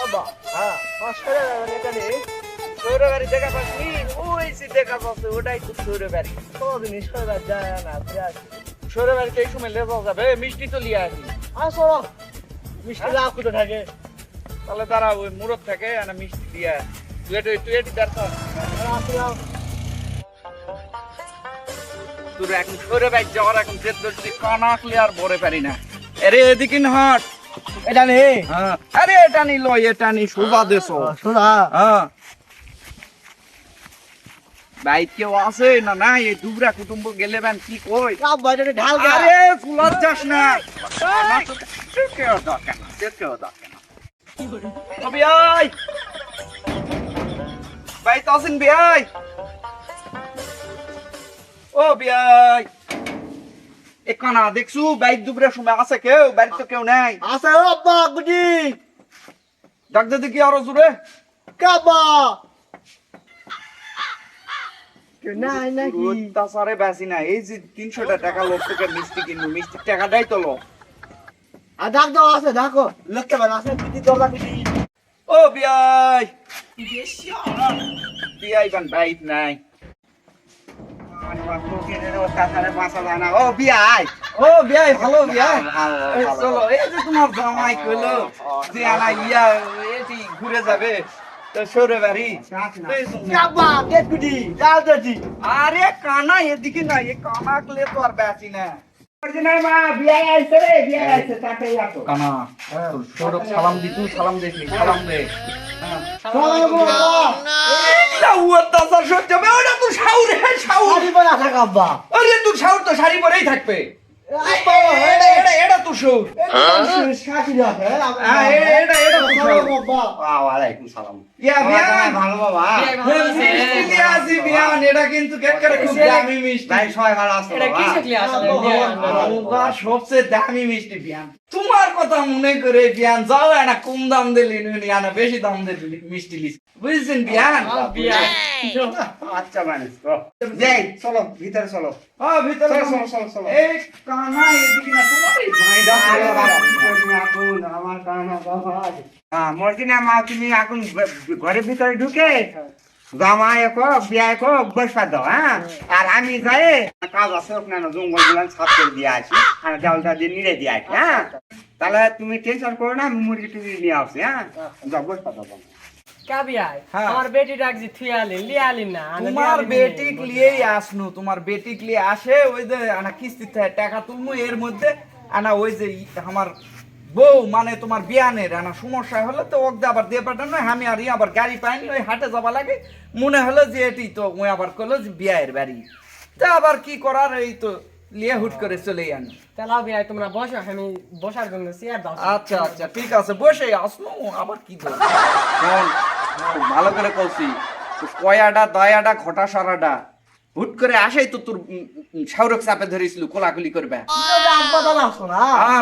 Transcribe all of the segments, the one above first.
বাবা হ্যাঁ সরে যাবেন এখানে সৌরে বাড়ি দেখা পাচ্ছি ওই যে দেখা পাচ্ছে ওটাই তো সৌরে বাড়ি কোনদিন সরে যায় না সৌরে বাড়িতে এই সময় লেবা যাবে মিষ্টি তো লিয়ে আসি আসো মিষ্টি লাভ কোথা থাকে তাহলে তারা ওই মুরত থাকে আর মিষ্টি দিয়া তুই এটি দরকার তোর এখন সৌরে বাড়ি যাওয়ার এখন জেদ ধরছি কানাকলে আর বড়ে পারি না আরে এদিকে হাট এটা নেই হ্যাঁ আরে এটা নি লয় এটা নি শোভা দেশো শোনা হ্যাঁ ভাই কেউ আছে না না এই দুবরা কুটুম্ব গেলে বেন কি কই কাপ বাজারে ঢাল গা আরে ফুলার যাস না কেউ দরকার না কেউ দরকার না ও বিয়াই ভাই তাসিন বিয়াই ও বিয়াই এখানা দেখছু বাইক দুবরা সময় আছে কেউ বাড়িতে কেউ নাই আছে ও আব্বা গুজি ডাক দে কি আরো জোরে কাবা নাই নাকি তাছাড়া বেশি না এই যে 300 টাকা লোক থেকে মিষ্টি কিনবো মিষ্টির টাকাটাই তো লো আর ডাক দাও আছে দেখো লক্ষ্য বান আছে পিটি দরজা পিটি ও বিয়াই বিয়াই বান বাইক নাই ও বিয়াই ভালো বিয়াই এই চলো এই যে তোমার জামাই কইলো যে আলা ইয়া এটি ঘুরে যাবে তো সরে বাড়ি কাবা গেট পিটি ডাল দিটি আরে কানা এদিকে না এই কানা কলে তো আর বেশি না মা বিয়া আইছে রে বিয়া আইছে তাতে আসো কানা তোর সরক সালাম দি তুই সালাম দে সালাম দে এটা উত্তা সহ্য হবে ওটা তুই শাউরে শাউর শাড়ি পরা থাকা আব্বা আরে তুই শাউর তো শাড়ি পরেই থাকবে আব্বা এটা তুই শাউর শাড়ি রাখে এটা তুই শাউর আব্বা ওয়ালাইকুম সালাম ইয়া বিয়ান ভালো বাবা মিষ্টি আসি বিয়ান এটা কিন্তু কেক করে খুব দামি মিষ্টি ভাই সবাই ভালো আছে এটা কি শিখলি আসলে বাবা সবচেয়ে দামি মিষ্টি বিয়ান তোমার কথা মনে করে বিয়ান যাও না কম দাম দিলি নি না বেশি দাম দিলি মিষ্টি লিস বুঝছেন বিয়ান আচ্ছা মানুষ যাই চলো ভিতরে চলো ভিতরে চলো, চলো, চলো। এই কানা এদিকে না তোমারই ভাইডা আমার কানা বাবা মর্জিনা মা তুমি এখন ঘরের ভিতরে ঢুকে জামাই বিয়া বসা দাও হ্যাঁ আর আমি যাই কাজ আছে ওখানে জঙ্গল গুলান সাফ করে দিয়ে আসি আর ডালটা দিয়ে নিড়ে দিয়ে আসি হ্যাঁ তাহলে তুমি টেনশন করো না আমি মুরগি টুরগি নিয়ে আসছি হ্যাঁ যাও বসা দাও কাবিয়াই হ্যাঁ। আমার বেটি ডাকছি তুই আলি লি আলি না তোমার বেটি লিয়েই আসনু তোমার বেটি লিয়ে আসে ওই যে আনা কিস্তি টাকা তুলমু এর মধ্যে আনা ওই যে আমার বউ মানে তোমার বিয়ানের আনা সমস্যা হলো তো ওকে আবার দিয়ে পাঠানো আমি আর আবার গাড়ি পাইনি ওই হাটে যাবা লাগে মনে হলো যে এটি তো ওই আবার করলো যে বিয়ের বাড়ি তা আবার কি করার এই তো লিয়ে হুট করে চলে আনি তাহলে বিয়াই তোমরা বসো আমি বসার জন্য চেয়ার দাও আচ্ছা আচ্ছা ঠিক আছে বসে আসনো আবার কি করব শোন খুব ভালো করে কইছি তো কয়াটা দয়াটা ঘটা সারাটা হুট করে আসেই তো তোর শাহরুখ চাপে ধরেছিল কোলাকুলি করবে আব্বা দাদা আসো না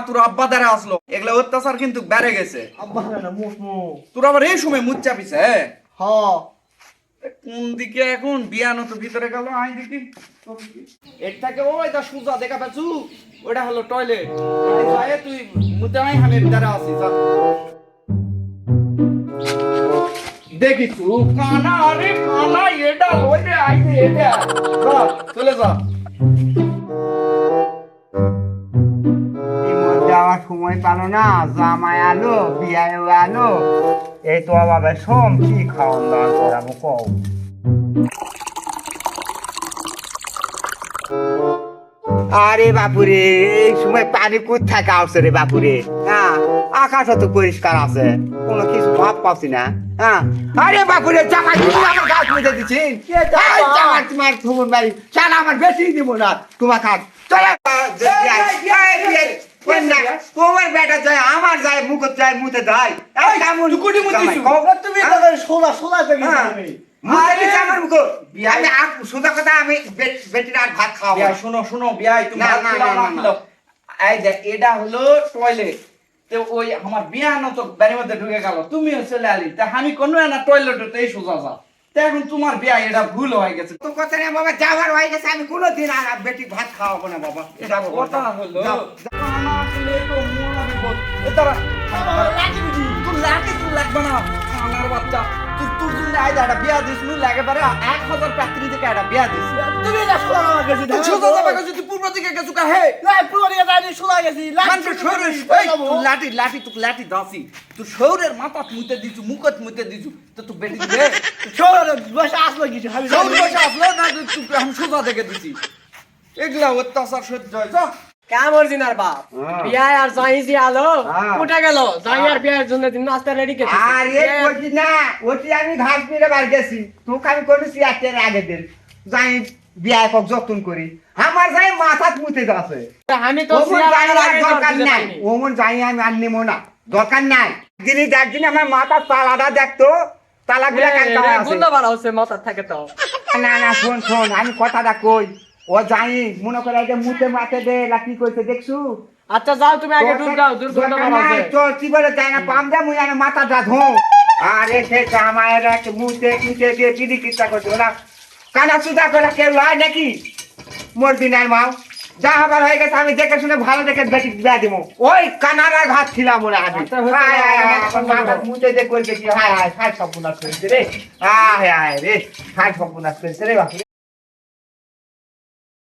তোর আব্বা দ্বারা আসলো এগুলা অত্যাচার কিন্তু বেড়ে গেছে আব্বা না মুসমু তোর আবার এই সময় মুখ চাপিছে হ কোন দিকে এখন বিয়ানো তো ভিতরে গেল আই দেখি এর থেকে ওই দা সুজা দেখা পাচ্ছু ওটা হলো টয়লেট তুই মুতে আই আমি দ্বারা আসি যা দেখি তুই কানা আরে কানা এটা ওই রে আই রে এটা যা চলে যা যাওয়ার সময় পালো না জামাই আলো বিয়ায় আলো এই তো বাবা সোম কি খাওয়ান দাওয়ান করাবো কও আরে বাপুরে এই সময় পানি কোথায় আসছে রে বাপুরে হ্যাঁ আকাশ তো পরিষ্কার আছে কোনো কিছু ভাব পাচ্ছি না হ্যাঁ আরে বাপুরে জামাই তুমি আমার গাছ মেজে দিচ্ছেন জামাই তোমার খবর বাড়ি চাল আমার বেশি দিব না তোমার খাট চলে তোমার বেটা যায় আমার যায় মুখ যায় মুতে যায় কেমন তুমি তাদের সোলা সোলা থেকে সোজা কথা আমি বেটির আর ভাত খাওয়াবো বিয়া শোনো শোনো বিয়াই তুমি না, ভাত না, খেলা না, না না, খেলো। এই দেখ এটা হলো টয়লেট তো ওই আমার বিয়ানো তো বাড়ির মধ্যে ঢুকে গেল তুমিও চলে আলি তা আমি কোনো না টয়লেটে এই সোজা যা তা এখন তোমার বিয়া এটা ভুল হয়ে গেছে তো কথা নেই বাবা যাবার হয়ে গেছে আমি কোনোদিন আর বেটি ভাত খাওয়াবো না বাবা এটা কথা হলো যাও। না খেলে তো মোনা বিপদ এ তারা তুই লাঠি লাগবে না আমার বাচ্চা তোর জন্য আজ একটা বিয়া দিস নু লাগে পারে 1000 প্যাত্রি থেকে একটা বিয়া দিস তুমি না শোনা আমার কাছে তুই সোজা যাবে কাছে তুই পূর্ব দিকে গেছু কা হে পুরো দিকে যাইনি শোনা গেছি মানুষ শরীর এই তুই লাঠি দাসি তুই শরীরের মাথা মুতে দিছু মুখত মুতে দিছু তো তুই বেটি দে শোনা বসে আসলো কিছু আমি শরীর বসে আসলো না তুই আমি সোজা দেখে দিছি এগুলা অত্যাচার সহ্য হয় যা কা মর্জিনার বাপ বিয়ায় আর যাই যে আলো হ্যাঁ। উঠে গেল যাই আর বিয়ার জন্য দিন নাস্তা রেডি কে আরে বলছি না ওটি আমি ঘাস মেরে বার গেছি তোকে আমি কোনো সিয়াটের আগে দিন যাই বিয়া কক যত্ন করি আমার যাই মাথাত মুতে যাচ্ছে আমি তো ওমন সিয়া যাই লাগার আর আগে দরকার দরকার নাই নাই ওমন যাই আমি আর নেবো না দরকার নাই যিনি দেখদিন আমার মাথার তালাটা দেখতো তালাগুলা কাটা আছে গুন্ডা বাড়া হচ্ছে মাথার থাকে তো না না শোন শোন আমি কথাটা কই ও যাই মনে করে যে মুতে মাতে দে লা কি কইছে দেখছু আচ্ছা যাও তুমি আগে দূর যাও দূর গুন্ডা দরকার বাড়া নাই, হচ্ছে তোর কি বলে যাই না পাম দে মুই না মাথাটা ধো আরে সে জামাইয়ের এক মুতে মুতে দিয়ে বিড়ি কিচ্ছা করছে ওরা কানা সুদা করে কেউ লয় নাকি মোর দিনের মাও যা হবার হয়ে গেছে আমি দেখে শুনে ভালো দেখে বেটি বিয়া দিব ওই কানারা ঘাট ছিলাম ওরা আমি আচ্ছা, হয়েছে, হায় হায় হায়, আমার আমার মাথা মুতে দে কইছে কি হায় হায় হায় সব বুনাস করেছে রে হায় হায় রে হায় সব বুনাস করেছে রে বাপ